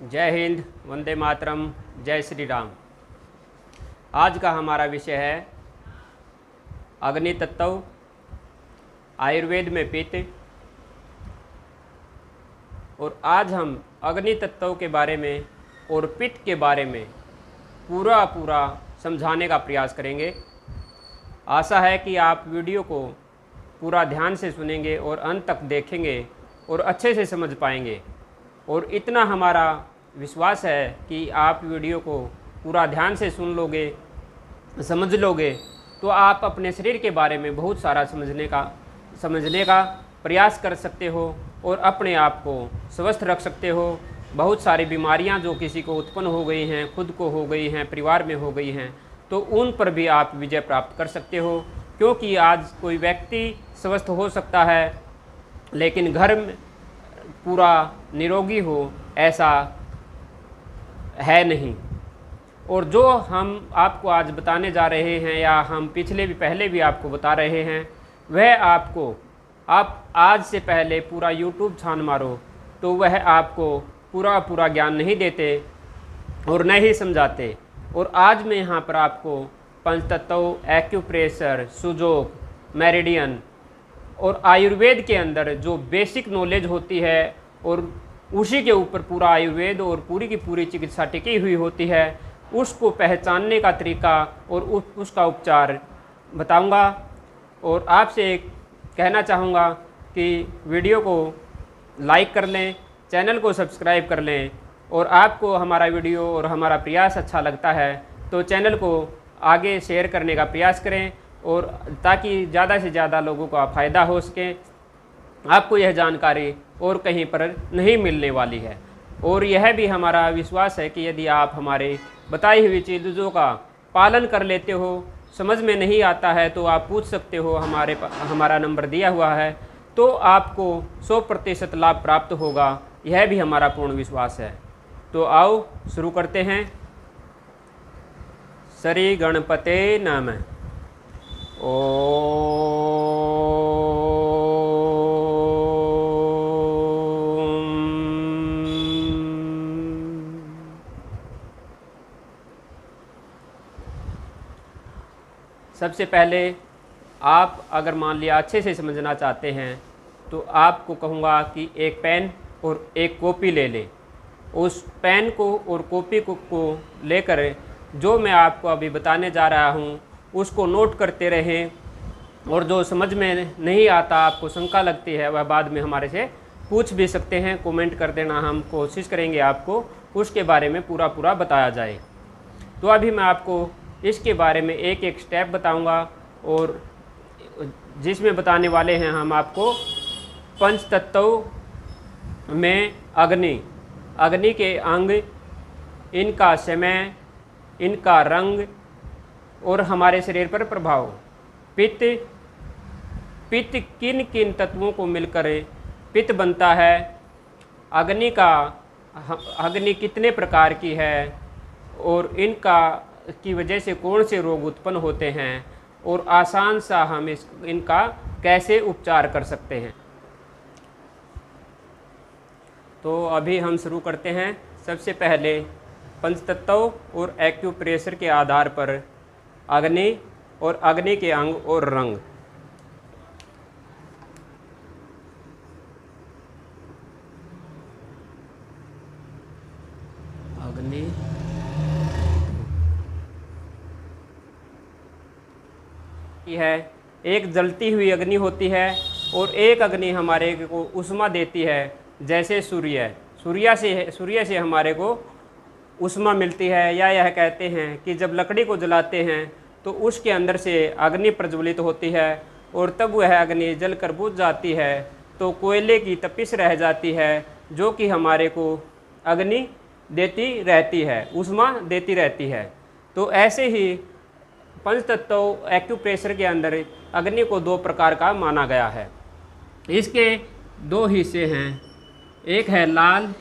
जय हिंद, वंदे मातरम, जय श्री राम। आज का हमारा विषय है अग्नि तत्व, आयुर्वेद में पित्त। और आज हम अग्नि तत्व के बारे में और पित्त के बारे में पूरा समझाने का प्रयास करेंगे। आशा है कि आप वीडियो को पूरा ध्यान से सुनेंगे और अंत तक देखेंगे और अच्छे से समझ पाएंगे। और इतना हमारा विश्वास है कि आप वीडियो को पूरा ध्यान से सुन लोगे, समझ लोगे, तो आप अपने शरीर के बारे में बहुत सारा समझने का प्रयास कर सकते हो और अपने आप को स्वस्थ रख सकते हो। बहुत सारी बीमारियां जो किसी को उत्पन्न हो गई हैं, खुद को हो गई हैं, परिवार में हो गई हैं, तो उन पर भी आप विजय प्राप्त कर सकते हो। क्योंकि आज कोई व्यक्ति स्वस्थ हो सकता है लेकिन घर में पूरा निरोगी हो, ऐसा है नहीं। और जो हम आपको आज बताने जा रहे हैं या हम पहले भी आपको बता रहे हैं, वह आप आज से पहले पूरा YouTube छान मारो तो वह आपको पूरा ज्ञान नहीं देते और न ही समझाते। और आज मैं यहाँ पर आपको पंचतत्व, एक्यूप्रेशर, सुजोग, मेरिडियन और आयुर्वेद के अंदर जो बेसिक नॉलेज होती है और उसी के ऊपर पूरा आयुर्वेद और पूरी की पूरी चिकित्सा टिकी हुई होती है, उसको पहचानने का तरीका और उसका उपचार बताऊंगा। और आपसे कहना चाहूँगा कि वीडियो को लाइक कर लें, चैनल को सब्सक्राइब कर लें। और आपको हमारा वीडियो और हमारा प्रयास अच्छा लगता है तो चैनल को आगे शेयर करने का प्रयास करें, और ताकि ज़्यादा से ज़्यादा लोगों का फ़ायदा हो सके। आपको यह जानकारी और कहीं पर नहीं मिलने वाली है। और यह भी हमारा विश्वास है कि यदि आप हमारे बताई हुई चीज़ों का पालन कर लेते हो, समझ में नहीं आता है तो आप पूछ सकते हो, हमारा नंबर दिया हुआ है, तो आपको 100% लाभ प्राप्त होगा। यह भी हमारा पूर्ण विश्वास है। तो आओ शुरू करते हैं। श्री गणपते नमः। सबसे पहले आप अगर मान लिया अच्छे से समझना चाहते हैं तो आपको कहूँगा कि एक पेन और एक कॉपी ले लें। उस पेन को और कॉपी को लेकर जो मैं आपको अभी बताने जा रहा हूँ उसको नोट करते रहें। और जो समझ में नहीं आता, आपको शंका लगती है, वह बाद में हमारे से पूछ भी सकते हैं, कमेंट कर देना। हम कोशिश करेंगे आपको उसके बारे में पूरा बताया जाए। तो अभी मैं आपको इसके बारे में एक एक स्टेप बताऊंगा, और जिसमें बताने वाले हैं हम आपको पंच तत्व में अग्नि के अंग, इनका समय, इनका रंग और हमारे शरीर पर प्रभाव। पित्त किन किन तत्वों को मिलकर पित्त बनता है, अग्नि कितने प्रकार की है और इनका की वजह से कौन से रोग उत्पन्न होते हैं, और आसान सा हम इनका कैसे उपचार कर सकते हैं। तो अभी हम शुरू करते हैं। सबसे पहले पंचतत्व और एक्यूप्रेशर के आधार पर अग्नि और अग्नि के अंग और रंग। अग्नि है, एक जलती हुई अग्नि होती है और एक अग्नि हमारे को उष्मा देती है, जैसे सूर्य से हमारे को उष्मा मिलती है। या यह कहते हैं कि जब लकड़ी को जलाते हैं तो उसके अंदर से अग्नि प्रज्वलित होती है और तब वह अग्नि जलकर बुझ जाती है तो कोयले की तपिश रह जाती है, जो कि हमारे को अग्नि देती रहती है, उष्मा देती रहती है। तो ऐसे ही पंचतत्व एक्यूप्रेशर के अंदर अग्नि को दो प्रकार का माना गया है। इसके दो हिस्से हैं, एक है लाल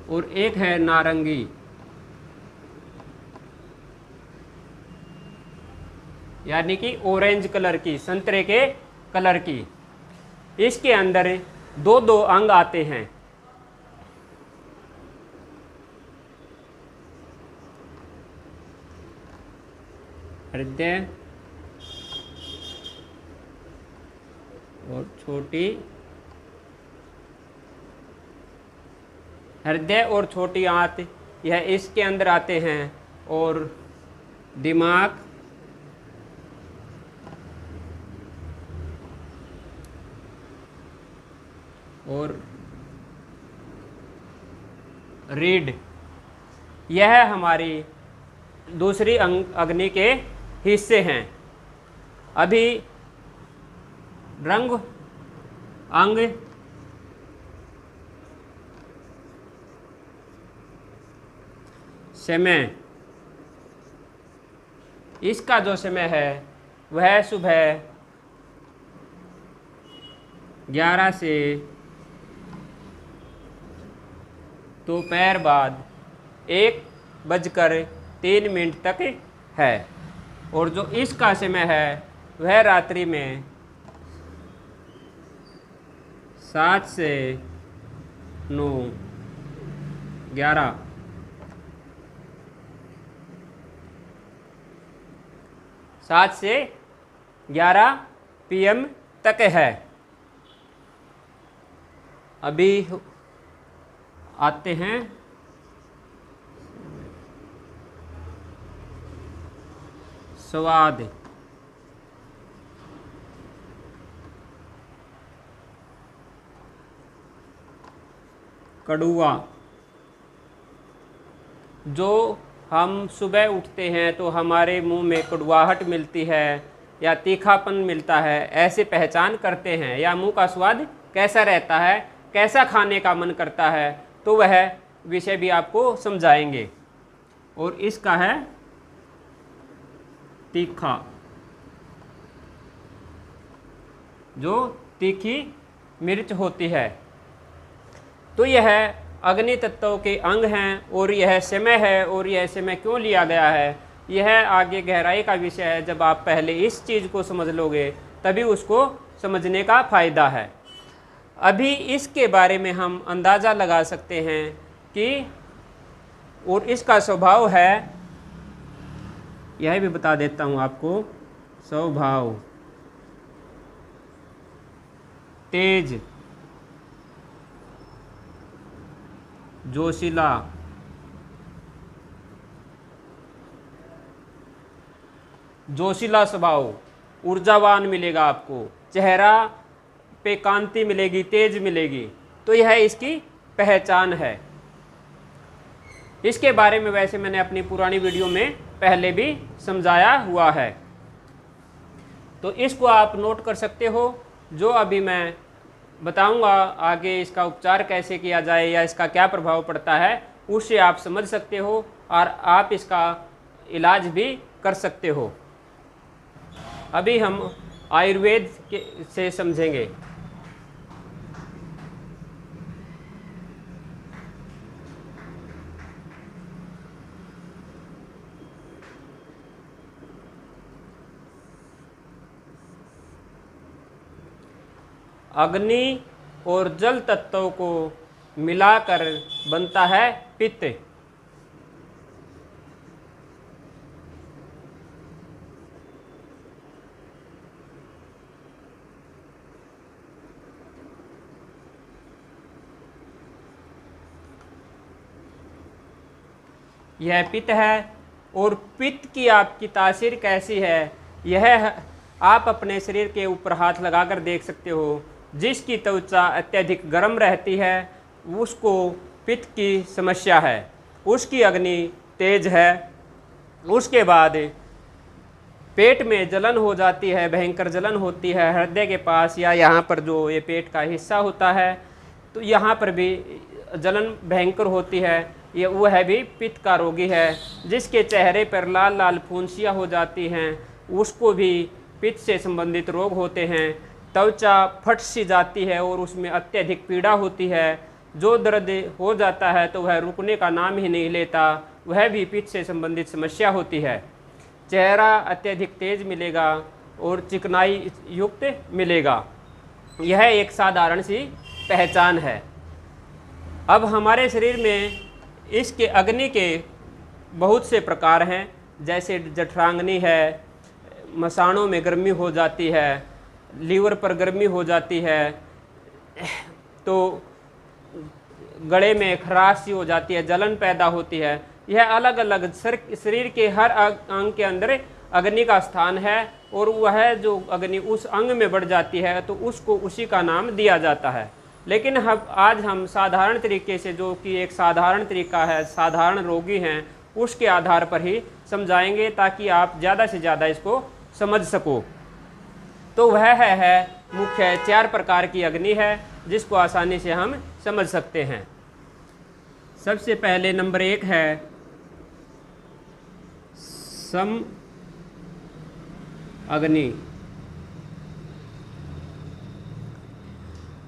और एक है नारंगी, यानी कि ऑरेंज कलर की, संतरे के कलर की। इसके अंदर दो दो अंग आते हैं, हृदय और छोटी आंत यह इसके अंदर आते हैं, और दिमाग और रीढ़ यह हमारी दूसरी अग्नि के हिस्से हैं। अभी रंग अंग समय, इसका जो समय है वह सुबह 11 से दोपहर बाद 1:03 तक है, और जो इसका समय है वह रात्रि में 7 से 9, 11 7 से 11 PM तक है। अभी आते हैं स्वाद। कड़वा, जो हम सुबह उठते हैं तो हमारे मुंह में कड़वाहट मिलती है या तीखापन मिलता है, ऐसे पहचान करते हैं, या मुंह का स्वाद कैसा रहता है, कैसा खाने का मन करता है, तो वह विषय भी आपको समझाएंगे। और इसका है तीखा, जो तीखी मिर्च होती है। तो यह अग्नि तत्वों के अंग हैं, और यह समय है, और यह समय क्यों लिया गया है यह आगे गहराई का विषय है। जब आप पहले इस चीज़ को समझ लोगे तभी उसको समझने का फ़ायदा है। अभी इसके बारे में हम अंदाज़ा लगा सकते हैं कि, और इसका स्वभाव है, यह भी बता देता हूँ आपको, स्वभाव तेज, जोशीला, स्वभाव, ऊर्जावान मिलेगा आपको, चेहरा पे कांति मिलेगी, तेज मिलेगी। तो यह इसकी पहचान है। इसके बारे में वैसे मैंने अपनी पुरानी वीडियो में पहले भी समझाया हुआ है, तो इसको आप नोट कर सकते हो। जो अभी मैं बताऊंगा आगे, इसका उपचार कैसे किया जाए या इसका क्या प्रभाव पड़ता है, उससे आप समझ सकते हो और आप इसका इलाज भी कर सकते हो। अभी हम आयुर्वेद से समझेंगे। अग्नि और जल तत्वों को मिलाकर बनता है पित्त। यह पित्त है, और पित्त की आपकी तासीर कैसी है यह आप अपने शरीर के ऊपर हाथ लगाकर देख सकते हो। जिसकी त्वचा अत्यधिक गर्म रहती है उसको पित्त की समस्या है, उसकी अग्नि तेज है। उसके बाद पेट में जलन हो जाती है, भयंकर जलन होती है हृदय के पास, या यहाँ पर जो ये पेट का हिस्सा होता है तो यहाँ पर भी जलन भयंकर होती है। ये वह भी पित्त का रोगी है। जिसके चेहरे पर लाल लाल फुंसियाँ हो जाती हैं उसको भी पित्त से संबंधित रोग होते हैं। त्वचा फट सी जाती है और उसमें अत्यधिक पीड़ा होती है। जो दर्द हो जाता है तो वह रुकने का नाम ही नहीं लेता, वह भी पित्त से संबंधित समस्या होती है। चेहरा अत्यधिक तेज मिलेगा और चिकनाई युक्त मिलेगा। यह एक साधारण सी पहचान है। अब हमारे शरीर में इसके अग्नि के बहुत से प्रकार हैं, जैसे जठराग्नि है, मसानों में गर्मी हो जाती है, लीवर पर गर्मी हो जाती है, तो गले में खराश सी हो जाती है, जलन पैदा होती है। यह अलग अलग शरीर के हर अंग के अंदर अग्नि का स्थान है, और वह जो अग्नि उस अंग में बढ़ जाती है तो उसको उसी का नाम दिया जाता है। लेकिन आज हम साधारण तरीके से, जो कि एक साधारण तरीका है, साधारण रोगी हैं, उसके आधार पर ही समझाएंगे ताकि आप ज़्यादा से ज़्यादा इसको समझ सको। तो वह है मुख्य 4 प्रकार की अग्नि है जिसको आसानी से हम समझ सकते हैं। सबसे पहले नंबर 1 है सम अग्नि,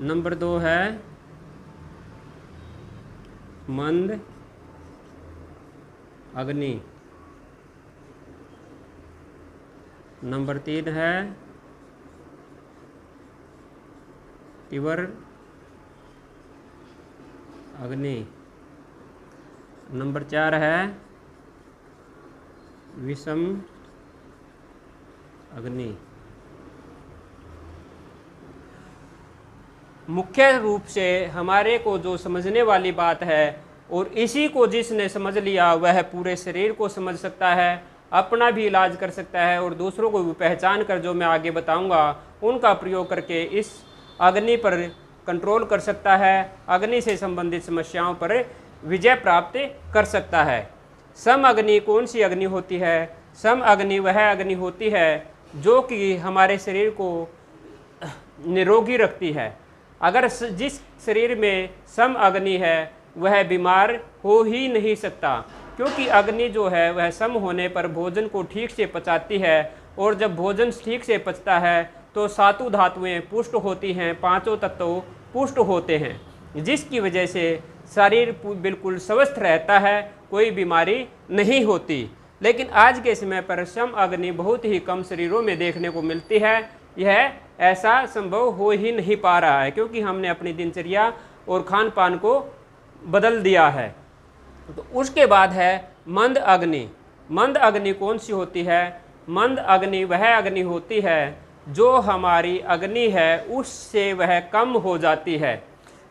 नंबर 2 है मंद अग्नि, नंबर 3 है तीव्र अग्नि, नंबर 4 है विषम अग्नि। मुख्य रूप से हमारे को जो समझने वाली बात है, और इसी को जिसने समझ लिया वह पूरे शरीर को समझ सकता है, अपना भी इलाज कर सकता है, और दूसरों को भी पहचान कर, जो मैं आगे बताऊंगा, उनका प्रयोग करके इस अग्नि पर कंट्रोल कर सकता है, अग्नि से संबंधित समस्याओं पर विजय प्राप्त कर सकता है। सम अग्नि कौन सी अग्नि होती है? सम अग्नि वह अग्नि होती है जो कि हमारे शरीर को निरोगी रखती है। अगर जिस शरीर में सम अग्नि है वह बीमार हो ही नहीं सकता, क्योंकि अग्नि जो है वह सम होने पर भोजन को ठीक से पचाती है, और जब भोजन ठीक से पचता है तो 7 धातुएं पुष्ट होती हैं, 5 तत्व पुष्ट होते हैं, जिसकी वजह से शरीर बिल्कुल स्वस्थ रहता है, कोई बीमारी नहीं होती। लेकिन आज के समय पर सम अग्नि बहुत ही कम शरीरों में देखने को मिलती है। यह ऐसा संभव हो ही नहीं पा रहा है, क्योंकि हमने अपनी दिनचर्या और खान पान को बदल दिया है। तो उसके बाद है मंद अग्नि। मंद अग्नि कौन सी होती है? मंद अग्नि वह अग्नि होती है जो हमारी अग्नि है उससे वह कम हो जाती है,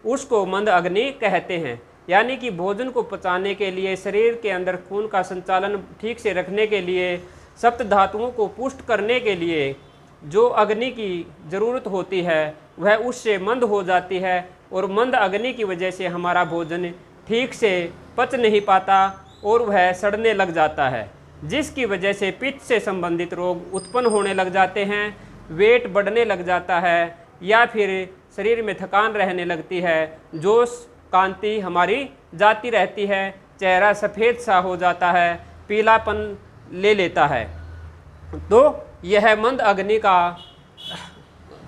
उसको मंद अग्नि कहते हैं। यानी कि भोजन को पचाने के लिए, शरीर के अंदर खून का संचालन ठीक से रखने के लिए, सप्त धातुओं को पुष्ट करने के लिए जो अग्नि की ज़रूरत होती है वह उससे मंद हो जाती है, और मंद अग्नि की वजह से हमारा भोजन ठीक से पच नहीं पाता और वह सड़ने लग जाता है, जिसकी वजह से पित्त से संबंधित रोग उत्पन्न होने लग जाते हैं, वेट बढ़ने लग जाता है, या फिर शरीर में थकान रहने लगती है, जोश कांति हमारी जाती रहती है, चेहरा सफ़ेद सा हो जाता है, पीलापन ले लेता है। तो यह मंद अग्नि का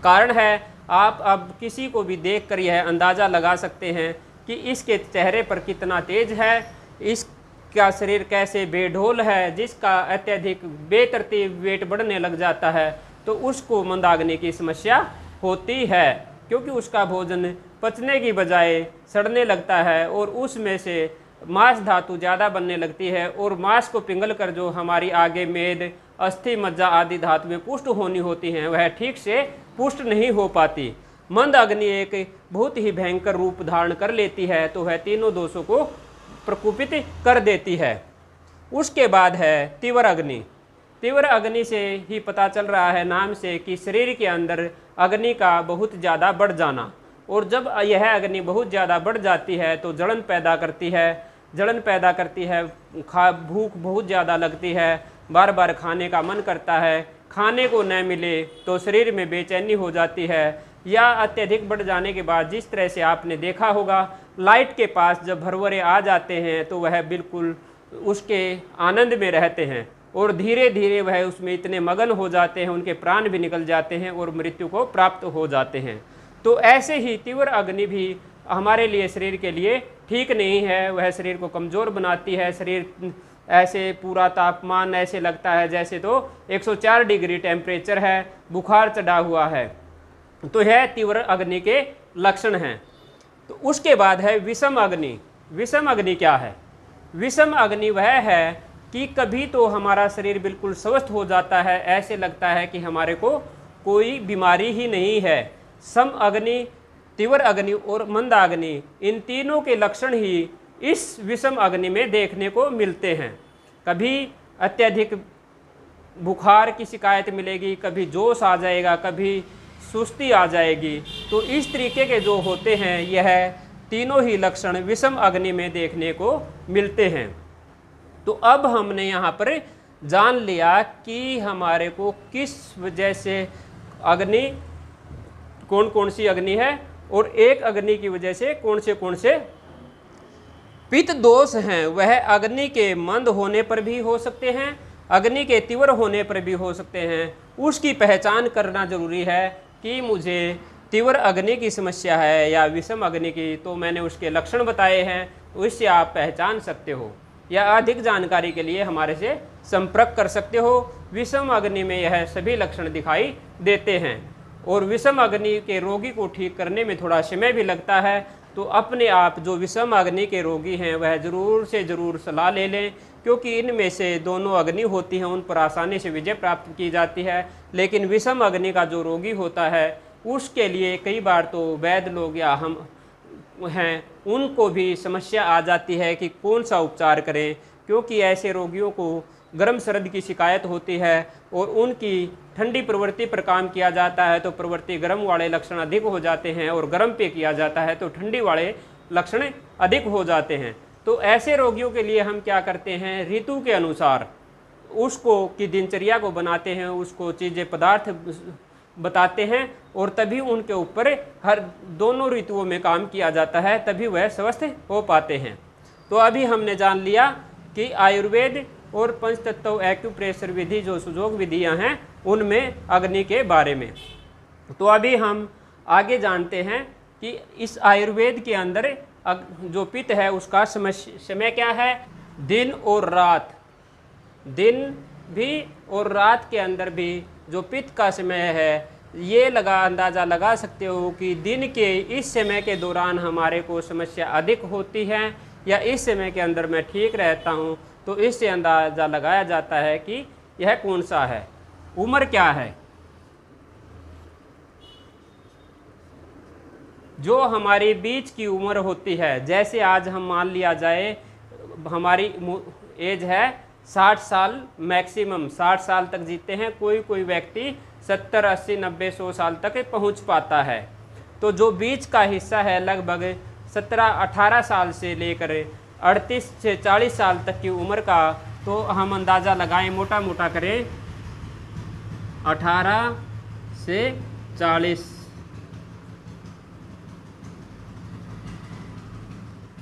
कारण है। आप अब किसी को भी देखकर यह अंदाज़ा लगा सकते हैं कि इसके चेहरे पर कितना तेज है, इसका शरीर कैसे बेढोल है, जिसका अत्यधिक बेतरतीब वेट बढ़ने लग जाता है, तो उसको मंदाग्नि की समस्या होती है, क्योंकि उसका भोजन पचने की बजाय सड़ने लगता है और उसमें से मांस धातु ज़्यादा बनने लगती है, और मांस को पिघल कर जो हमारी आगे मेद, अस्थि, मज्जा आदि धातुएं पुष्ट होनी होती हैं वह ठीक से पुष्ट नहीं हो पाती। मंद अग्नि एक बहुत ही भयंकर रूप धारण कर लेती है, तो वह तीनों दोषों को प्रकोपित कर देती है। उसके बाद है तीव्र अग्नि। तीव्र अग्नि से ही पता चल रहा है नाम से कि शरीर के अंदर अग्नि का बहुत ज़्यादा बढ़ जाना, और जब यह अग्नि बहुत ज़्यादा बढ़ जाती है तो जलन पैदा करती है। जलन पैदा करती है, भूख बहुत ज़्यादा लगती है, बार बार खाने का मन करता है, खाने को न मिले तो शरीर में बेचैनी हो जाती है, या अत्यधिक बढ़ जाने के बाद जिस तरह से आपने देखा होगा लाइट के पास जब भरवरे आ जाते हैं तो वह बिल्कुल उसके आनंद में रहते हैं, और धीरे धीरे वह उसमें इतने मगन हो जाते हैं, उनके प्राण भी निकल जाते हैं और मृत्यु को प्राप्त हो जाते हैं। तो ऐसे ही तीव्र अग्नि भी हमारे लिए, शरीर के लिए ठीक नहीं है। वह शरीर को कमज़ोर बनाती है, शरीर ऐसे पूरा तापमान ऐसे लगता है जैसे तो 104 डिग्री टेम्परेचर है, बुखार चढ़ा हुआ है। तो यह तीव्र अग्नि के लक्षण हैं। तो उसके बाद है विषम अग्नि। विषम अग्नि क्या है? विषम अग्नि वह है कि कभी तो हमारा शरीर बिल्कुल स्वस्थ हो जाता है, ऐसे लगता है कि हमारे को कोई बीमारी ही नहीं है। सम अग्नि, तीव्र अग्नि और मंद अग्नि, इन तीनों के लक्षण ही इस विषम अग्नि में देखने को मिलते हैं। कभी अत्यधिक बुखार की शिकायत मिलेगी, कभी जोश आ जाएगा, कभी सुस्ती आ जाएगी। तो इस तरीके के जो होते हैं, यह तीनों ही लक्षण विषम अग्नि में देखने को मिलते हैं। तो अब हमने यहाँ पर जान लिया कि हमारे को किस वजह से अग्नि, कौन कौन सी अग्नि है, और एक अग्नि की वजह से कौन से पित्त दोष हैं वह अग्नि के मंद होने पर भी हो सकते हैं, अग्नि के तीव्र होने पर भी हो सकते हैं। उसकी पहचान करना जरूरी है कि मुझे तीव्र अग्नि की समस्या है या विषम अग्नि की, तो मैंने उसके लक्षण बताए हैं, उससे आप पहचान सकते हो। या अधिक जानकारी के लिए हमारे से संपर्क कर सकते हो। विषम अग्नि में यह सभी लक्षण दिखाई देते हैं, और विषम अग्नि के रोगी को ठीक करने में थोड़ा समय भी लगता है। तो अपने आप जो विषम अग्नि के रोगी हैं वह ज़रूर से ज़रूर सलाह ले लें, क्योंकि इनमें से दोनों अग्नि होती हैं, उन पर आसानी से विजय प्राप्त की जाती है। लेकिन विषम अग्नि का जो रोगी होता है उसके लिए कई बार तो वैद्य लोग या हम हैं उनको भी समस्या आ जाती है कि कौन सा उपचार करें, क्योंकि ऐसे रोगियों को गर्म सर्द की शिकायत होती है और उनकी ठंडी प्रवृत्ति पर काम किया जाता है तो प्रवृत्ति गर्म वाले लक्षण अधिक हो जाते हैं, और गर्म पे किया जाता है तो ठंडी वाले लक्षण अधिक हो जाते हैं। तो ऐसे रोगियों के लिए हम क्या करते हैं, ऋतु के अनुसार उसको की दिनचर्या को बनाते हैं, उसको चीज़ें पदार्थ बताते हैं, और तभी उनके ऊपर हर दोनों ऋतुओं में काम किया जाता है, तभी वह स्वस्थ हो पाते हैं। तो अभी हमने जान लिया कि आयुर्वेद और पंचतत्व एक्यूप्रेशर विधि जो सुजोग विधियां हैं उनमें अग्नि के बारे में। तो अभी हम आगे जानते हैं कि इस आयुर्वेद के अंदर जो पित्त है उसका समय क्या है, दिन और रात। दिन भी और रात के अंदर भी जो पित्त का समय है, ये अंदाज़ा लगा सकते हो कि दिन के इस समय के दौरान हमारे को समस्या अधिक होती है या इस समय के अंदर मैं ठीक रहता हूँ, तो इससे अंदाज़ा लगाया जाता है कि यह कौन सा है। उम्र क्या है, जो हमारी बीच की उम्र होती है, जैसे आज हम मान लिया जाए हमारी एज है 60 साल, मैक्सिमम 60 साल तक जीते हैं, कोई व्यक्ति 70, 80, 90, 100 साल तक पहुंच पाता है। तो जो बीच का हिस्सा है लगभग 17, 18 साल से लेकर 38 से 40 साल तक की उम्र का, तो हम अंदाज़ा लगाएं, मोटा मोटा करें, 18 से 40,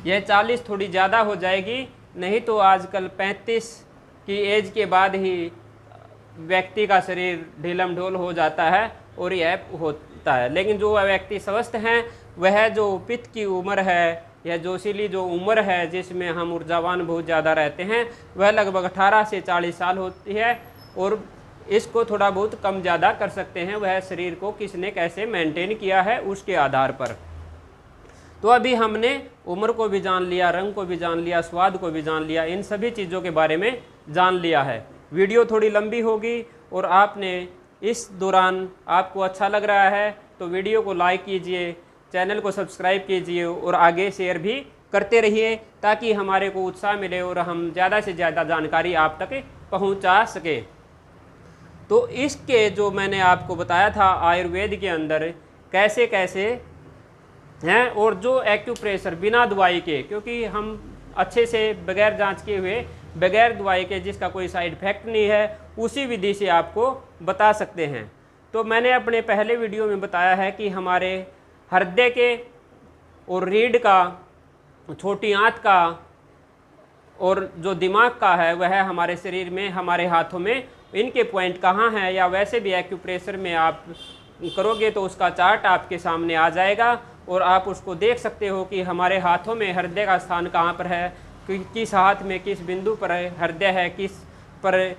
यह 40 थोड़ी ज़्यादा हो जाएगी, नहीं तो आजकल 35 की एज के बाद ही व्यक्ति का शरीर ढीलम ढोल हो जाता है और यह होता है। लेकिन जो व्यक्ति स्वस्थ हैं वह जो पित्त की उम्र है या जोशीली जो उम्र है जिसमें हम ऊर्जावान बहुत ज़्यादा रहते हैं, वह लगभग 18 से 40 साल होती है, और इसको थोड़ा बहुत कम ज़्यादा कर सकते हैं, वह शरीर को किसने कैसे मेंटेन किया है उसके आधार पर। तो अभी हमने उम्र को भी जान लिया, रंग को भी जान लिया, स्वाद को भी जान लिया, इन सभी चीज़ों के बारे में जान लिया है। वीडियो थोड़ी लंबी होगी और आपने इस दौरान आपको अच्छा लग रहा है तो वीडियो को लाइक कीजिए, चैनल को सब्सक्राइब कीजिए और आगे शेयर भी करते रहिए, ताकि हमारे को उत्साह मिले और हम ज़्यादा से ज़्यादा जानकारी आप तक पहुंचा सके। तो इसके जो मैंने आपको बताया था आयुर्वेद के अंदर कैसे कैसे हैं, और जो एक्यूप्रेशर बिना दवाई के, क्योंकि हम अच्छे से बगैर जांच किए हुए, बगैर दवाई के, जिसका कोई साइड इफेक्ट नहीं है, उसी विधि से आपको बता सकते हैं। तो मैंने अपने पहले वीडियो में बताया है कि हमारे हृदय के और रीढ़ का, छोटी आंत का और जो दिमाग का है वह हमारे शरीर में, हमारे हाथों में, इनके पॉइंट कहाँ हैं, या वैसे भी एक्यूप्रेशर में आप करोगे तो उसका चार्ट आपके सामने आ जाएगा और आप उसको देख सकते हो कि हमारे हाथों में हृदय का स्थान कहाँ पर है, किस हाथ में किस बिंदु पर हृदय है, किस पर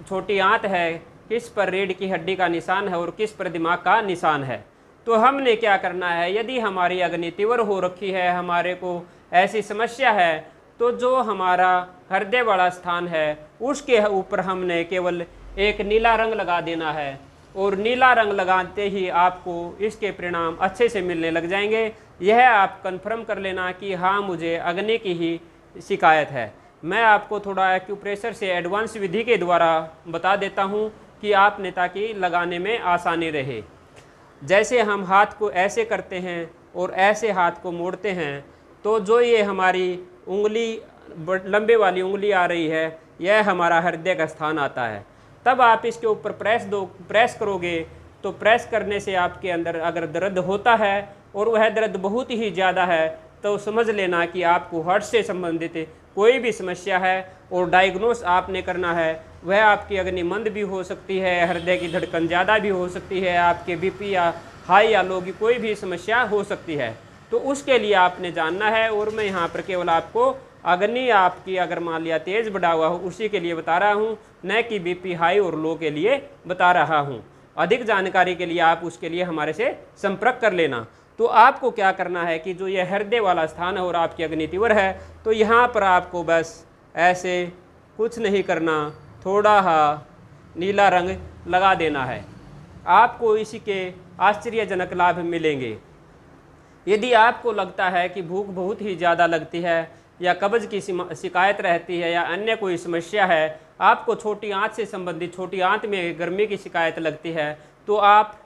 छोटी आंत है, किस पर रीढ़ की हड्डी का निशान है और किस पर दिमाग का निशान है। तो हमने क्या करना है, यदि हमारी अग्नि तीव्र हो रखी है, हमारे को ऐसी समस्या है, तो जो हमारा हृदय वाला स्थान है उसके ऊपर हमने केवल एक नीला रंग लगा देना है, और नीला रंग लगाते ही आपको इसके परिणाम अच्छे से मिलने लग जाएंगे। यह आप कंफर्म कर लेना कि हाँ मुझे अग्नि की ही शिकायत है। मैं आपको थोड़ा एक्यूप्रेशर से एडवांस विधि के द्वारा बता देता हूँ कि आपने ताकि लगाने में आसानी रहे। जैसे हम हाथ को ऐसे करते हैं और ऐसे हाथ को मोड़ते हैं, तो जो ये हमारी उंगली लंबे वाली उंगली आ रही है, यह हमारा हृदय का स्थान आता है। तब आप इसके ऊपर प्रेस करोगे, तो प्रेस करने से आपके अंदर अगर दर्द होता है और वह दर्द बहुत ही ज़्यादा है, तो समझ लेना कि आपको हार्ट से संबंधित कोई भी समस्या है। और डायग्नोस आपने करना है, वह आपकी अग्नि मंद भी हो सकती है, हृदय की धड़कन ज़्यादा भी हो सकती है, आपके बीपी या हाई या लो की कोई भी समस्या हो सकती है। तो उसके लिए आपने जानना है। और मैं यहाँ पर केवल आपको अग्नि आपकी अगर मान लिया तेज़ बढ़ा हुआ हो उसी के लिए बता रहा हूँ, न कि बीपी हाई और लो के लिए बता रहा हूँ। अधिक जानकारी के लिए आप उसके लिए हमारे से संपर्क कर लेना। तो आपको क्या करना है कि जो ये हृदय वाला स्थान है और आपकी अग्नि तीव्र है, तो यहाँ पर आपको बस ऐसे कुछ नहीं करना, थोड़ा नीला रंग लगा देना है। आपको इसी के आश्चर्यजनक लाभ मिलेंगे। यदि आपको लगता है कि भूख बहुत ही ज़्यादा लगती है या कब्ज की शिकायत रहती है या अन्य कोई समस्या है, आपको छोटी आंत से संबंधित छोटी आंत में गर्मी की शिकायत लगती है, तो आप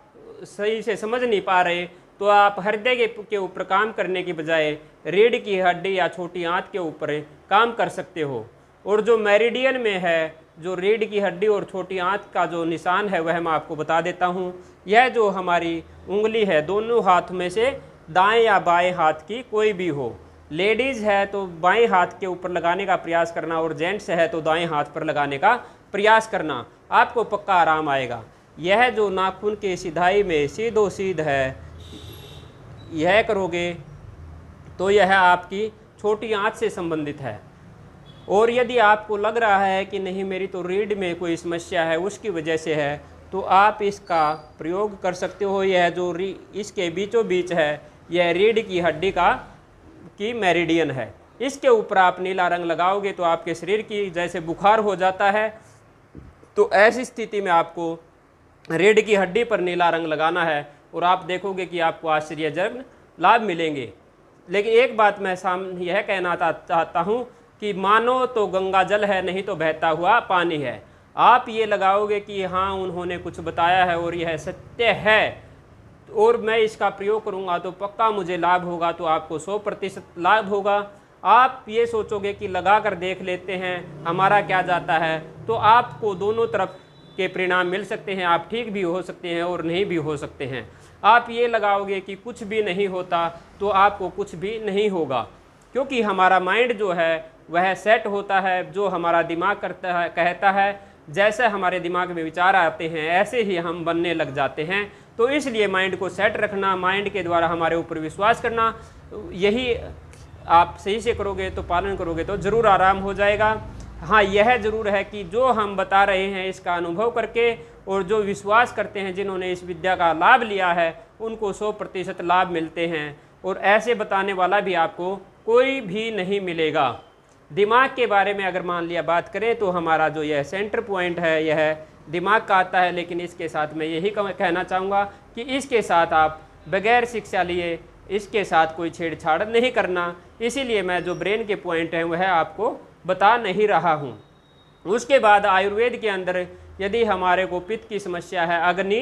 सही से समझ नहीं पा रहे, तो आप हृदय के ऊपर काम करने की बजाय रीढ़ की हड्डी या छोटी आंत के ऊपर काम कर सकते हो। और जो मेरिडियन में है, जो रीढ़ की हड्डी और छोटी आंत का जो निशान है वह मैं आपको बता देता हूँ। यह जो हमारी उंगली है, दोनों हाथ में से दाएं या बाएं हाथ की कोई भी हो, लेडीज़ है तो बाएं हाथ के ऊपर लगाने का प्रयास करना, और जेंट्स है तो दाएं हाथ पर लगाने का प्रयास करना, आपको पक्का आराम आएगा। यह जो नाखून के सिधाई में सीधो सीध है, यह करोगे तो यह आपकी छोटी आंत से संबंधित है। और यदि आपको लग रहा है कि नहीं मेरी तो रीढ़ में कोई समस्या है उसकी वजह से है, तो आप इसका प्रयोग कर सकते हो। यह जो इसके बीचों बीच है, यह रीढ़ की हड्डी की मेरिडियन है। इसके ऊपर आप नीला रंग लगाओगे तो आपके शरीर की जैसे बुखार हो जाता है, तो ऐसी स्थिति में आपको रीढ़ की हड्डी पर नीला रंग लगाना है, और आप देखोगे कि आपको आश्चर्यजनक लाभ मिलेंगे। लेकिन एक बात मैं यह कहना चाहता हूँ कि मानो तो गंगा जल है, नहीं तो बहता हुआ पानी है। आप ये लगाओगे कि हाँ उन्होंने कुछ बताया है और यह सत्य है, और मैं इसका प्रयोग करूँगा तो पक्का मुझे लाभ होगा, तो आपको 100% लाभ होगा। आप ये सोचोगे कि लगा कर देख लेते हैं हमारा क्या जाता है, तो आपको दोनों तरफ के परिणाम मिल सकते हैं। आप ठीक भी हो सकते हैं और नहीं भी हो सकते हैं। आप ये लगाओगे कि कुछ भी नहीं होता, तो आपको कुछ भी नहीं होगा, क्योंकि हमारा माइंड जो है वह सेट होता है। जो हमारा दिमाग करता है, कहता है, जैसे हमारे दिमाग में विचार आते हैं ऐसे ही हम बनने लग जाते हैं। तो इसलिए माइंड को सेट रखना, माइंड के द्वारा हमारे ऊपर विश्वास करना, यही आप सही से करोगे तो पालन करोगे तो ज़रूर आराम हो जाएगा। हाँ, यह ज़रूर है कि जो हम बता रहे हैं इसका अनुभव करके, और जो विश्वास करते हैं, जिन्होंने इस विद्या का लाभ लिया है, उनको 100% लाभ मिलते हैं। और ऐसे बताने वाला भी आपको कोई भी नहीं मिलेगा। दिमाग के बारे में अगर मान लिया बात करें, तो हमारा जो यह सेंटर पॉइंट है यह दिमाग का आता है। लेकिन इसके साथ मैं यही कहना चाहूँगा कि इसके साथ आप बगैर शिक्षा लिए इसके साथ कोई छेड़छाड़ नहीं करना। इसीलिए मैं जो ब्रेन के पॉइंट हैं वह आपको बता नहीं रहा हूँ। उसके बाद आयुर्वेद के अंदर यदि हमारे को पित्त की समस्या है, अग्नि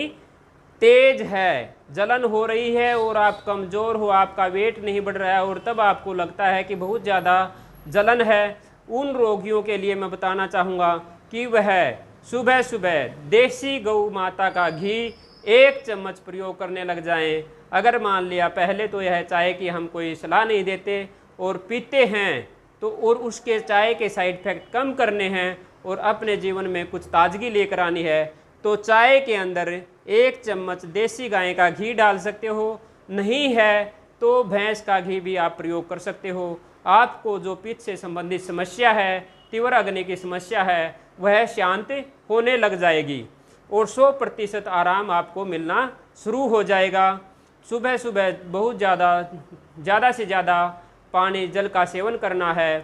तेज है, जलन हो रही है और आप कमज़ोर हो, आपका वेट नहीं बढ़ रहा है, और तब आपको लगता है कि बहुत ज़्यादा जलन है, उन रोगियों के लिए मैं बताना चाहूँगा कि वह सुबह सुबह देसी गौ माता का घी 1 चम्मच प्रयोग करने लग जाएं। अगर मान लिया पहले तो यह चाय की हम कोई सलाह नहीं देते और पीते हैं, तो और उसके चाय के साइड इफेक्ट कम करने हैं और अपने जीवन में कुछ ताजगी लेकर आनी है, तो चाय के अंदर 1 चम्मच देसी गाय का घी डाल सकते हो। नहीं है तो भैंस का घी भी आप प्रयोग कर सकते हो। आपको जो पित्त से संबंधित समस्या है, तीव्र अग्नि की समस्या है, वह शांत होने लग जाएगी और 100% आराम आपको मिलना शुरू हो जाएगा। सुबह सुबह बहुत ज़्यादा से ज़्यादा पानी जल का सेवन करना है।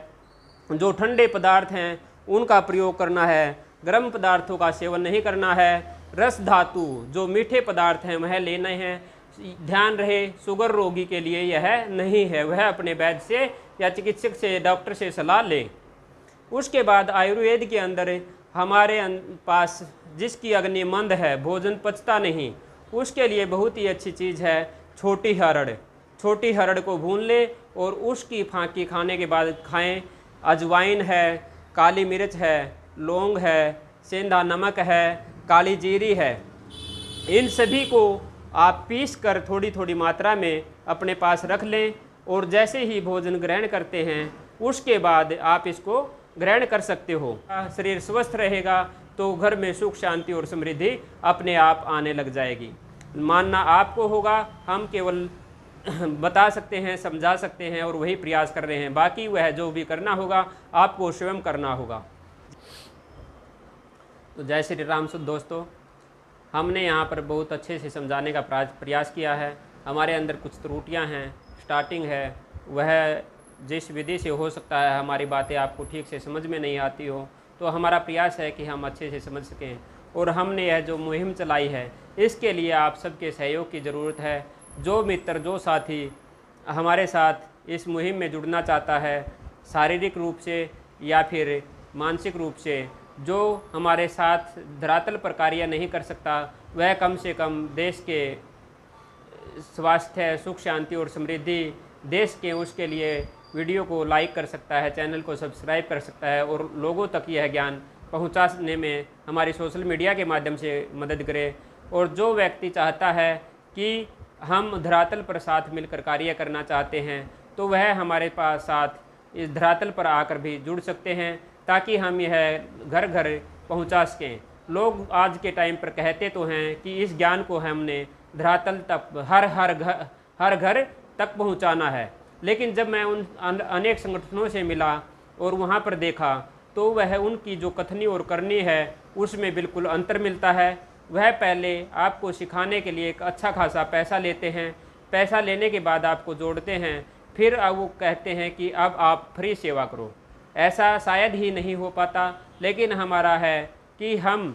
जो ठंडे पदार्थ हैं उनका प्रयोग करना है, गर्म पदार्थों का सेवन नहीं करना है। रस धातु जो मीठे पदार्थ हैं वह लेने हैं। ध्यान रहे शुगर रोगी के लिए यह नहीं है, वह अपने वैद्य से या चिकित्सक से, डॉक्टर से सलाह ले। उसके बाद आयुर्वेद के अंदर हमारे पास जिसकी अग्नि मंद है, भोजन पचता नहीं, उसके लिए बहुत ही अच्छी चीज़ है छोटी हरड़। छोटी हरड़ को भून ले और उसकी फांकी खाने के बाद खाएं। अजवाइन है, काली मिर्च है, लौंग है, सेंधा नमक है, काली जीरी है, इन सभी को आप पीस कर थोड़ी थोड़ी मात्रा में अपने पास रख लें और जैसे ही भोजन ग्रहण करते हैं उसके बाद आप इसको ग्रहण कर सकते हो। शरीर स्वस्थ रहेगा तो घर में सुख शांति और समृद्धि अपने आप आने लग जाएगी। मानना आपको होगा, हम केवल बता सकते हैं, समझा सकते हैं और वही प्रयास कर रहे हैं। बाकी वह जो भी करना होगा आपको स्वयं करना होगा। तो जय श्री राम। दोस्तों, हमने यहाँ पर बहुत अच्छे से समझाने का प्रयास किया है। हमारे अंदर कुछ त्रुटियाँ हैं, स्टार्टिंग है, वह जिस विधि से हो सकता है हमारी बातें आपको ठीक से समझ में नहीं आती हो, तो हमारा प्रयास है कि हम अच्छे से समझ सकें। और हमने यह जो मुहिम चलाई है इसके लिए आप सबके सहयोग की ज़रूरत है। जो मित्र, जो साथी हमारे साथ इस मुहिम में जुड़ना चाहता है, शारीरिक रूप से या फिर मानसिक रूप से, जो हमारे साथ धरातल पर कार्य नहीं कर सकता, वह कम से कम देश के स्वास्थ्य, सुख शांति और समृद्धि देश के, उसके लिए वीडियो को लाइक कर सकता है, चैनल को सब्सक्राइब कर सकता है और लोगों तक यह ज्ञान पहुंचाने में हमारी सोशल मीडिया के माध्यम से मदद करे। और जो व्यक्ति चाहता है कि हम धरातल पर साथ मिलकर कार्य करना चाहते हैं तो वह हमारे पास साथ इस धरातल पर आकर भी जुड़ सकते हैं, ताकि हम यह घर घर पहुंचा सकें। लोग आज के टाइम पर कहते तो हैं कि इस ज्ञान को हमने धरातल तक, हर घर तक पहुंचाना है, लेकिन जब मैं उन अनेक संगठनों से मिला और वहां पर देखा तो वह उनकी जो कथनी और करनी है उसमें बिल्कुल अंतर मिलता है। वह पहले आपको सिखाने के लिए एक अच्छा खासा पैसा लेते हैं, पैसा लेने के बाद आपको जोड़ते हैं, फिर अब वो कहते हैं कि अब आप फ्री सेवा करो। ऐसा शायद ही नहीं हो पाता, लेकिन हमारा है कि हम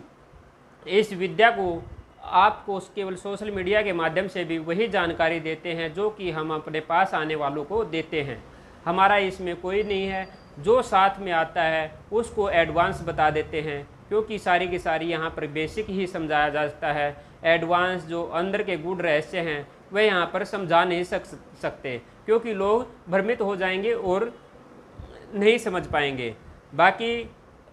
इस विद्या को आपको केवल सोशल मीडिया के माध्यम से भी वही जानकारी देते हैं जो कि हम अपने पास आने वालों को देते हैं। हमारा इसमें कोई नहीं है, जो साथ में आता है उसको एडवांस बता देते हैं, क्योंकि सारी की सारी यहाँ पर बेसिक ही समझाया जा सकता है। एडवांस जो अंदर के गूढ़ रहस्य हैं वह यहाँ पर समझा नहीं सकते, क्योंकि लोग भ्रमित हो जाएंगे और नहीं समझ पाएंगे। बाकी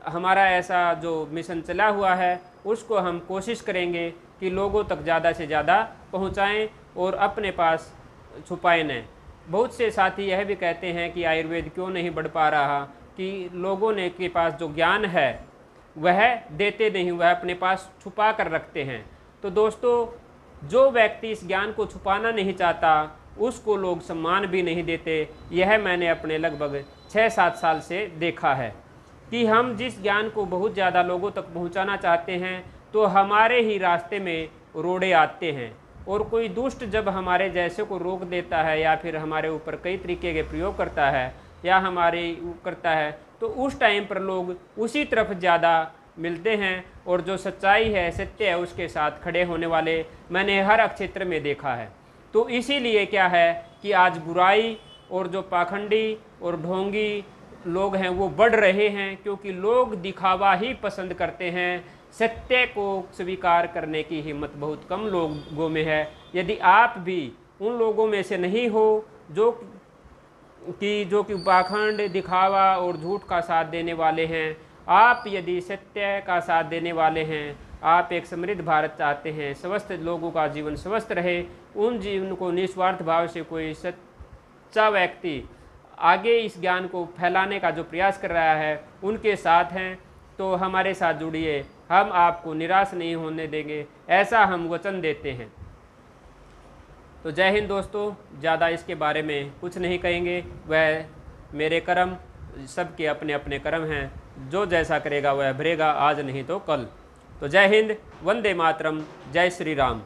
हमारा ऐसा जो मिशन चला हुआ है उसको हम कोशिश करेंगे कि लोगों तक ज़्यादा से ज़्यादा पहुँचाएँ और अपने पास छुपाए न। बहुत से साथी यह भी कहते हैं कि आयुर्वेद क्यों नहीं बढ़ पा रहा, कि लोगों ने के पास जो ज्ञान है वह देते नहीं, वह अपने पास छुपा कर रखते हैं। तो दोस्तों, जो व्यक्ति इस ज्ञान को छुपाना नहीं चाहता उसको लोग सम्मान भी नहीं देते। यह मैंने अपने लगभग 6-7 साल से देखा है कि हम जिस ज्ञान को बहुत ज़्यादा लोगों तक पहुंचाना चाहते हैं तो हमारे ही रास्ते में रोड़े आते हैं, और कोई दुष्ट जब हमारे जैसे को रोक देता है या फिर हमारे ऊपर कई तरीके के प्रयोग करता है या हमारे करता है, तो उस टाइम पर लोग उसी तरफ ज़्यादा मिलते हैं, और जो सच्चाई है, सत्य है, उसके साथ खड़े होने वाले मैंने हर क्षेत्र में देखा है। तो इसीलिए क्या है कि आज बुराई और जो पाखंडी और ढोंगी लोग हैं वो बढ़ रहे हैं, क्योंकि लोग दिखावा ही पसंद करते हैं। सत्य को स्वीकार करने की हिम्मत बहुत कम लोगों में है। यदि आप भी उन लोगों में से नहीं हो जो कि पाखंड, दिखावा और झूठ का साथ देने वाले हैं, आप यदि सत्य का साथ देने वाले हैं, आप एक समृद्ध भारत चाहते हैं, स्वस्थ लोगों का जीवन स्वस्थ रहे, उन जीवन को निस्वार्थ भाव से कोई सच्चा व्यक्ति आगे इस ज्ञान को फैलाने का जो प्रयास कर रहा है उनके साथ हैं, तो हमारे साथ जुड़िए। हम आपको निराश नहीं होने देंगे, ऐसा हम वचन देते हैं। तो जय हिंद दोस्तों। ज़्यादा इसके बारे में कुछ नहीं कहेंगे, वह मेरे कर्म, सबके अपने अपने कर्म हैं, जो जैसा करेगा वह भरेगा, आज नहीं तो कल। तो जय हिंद, वंदे मातरम, जय श्री राम।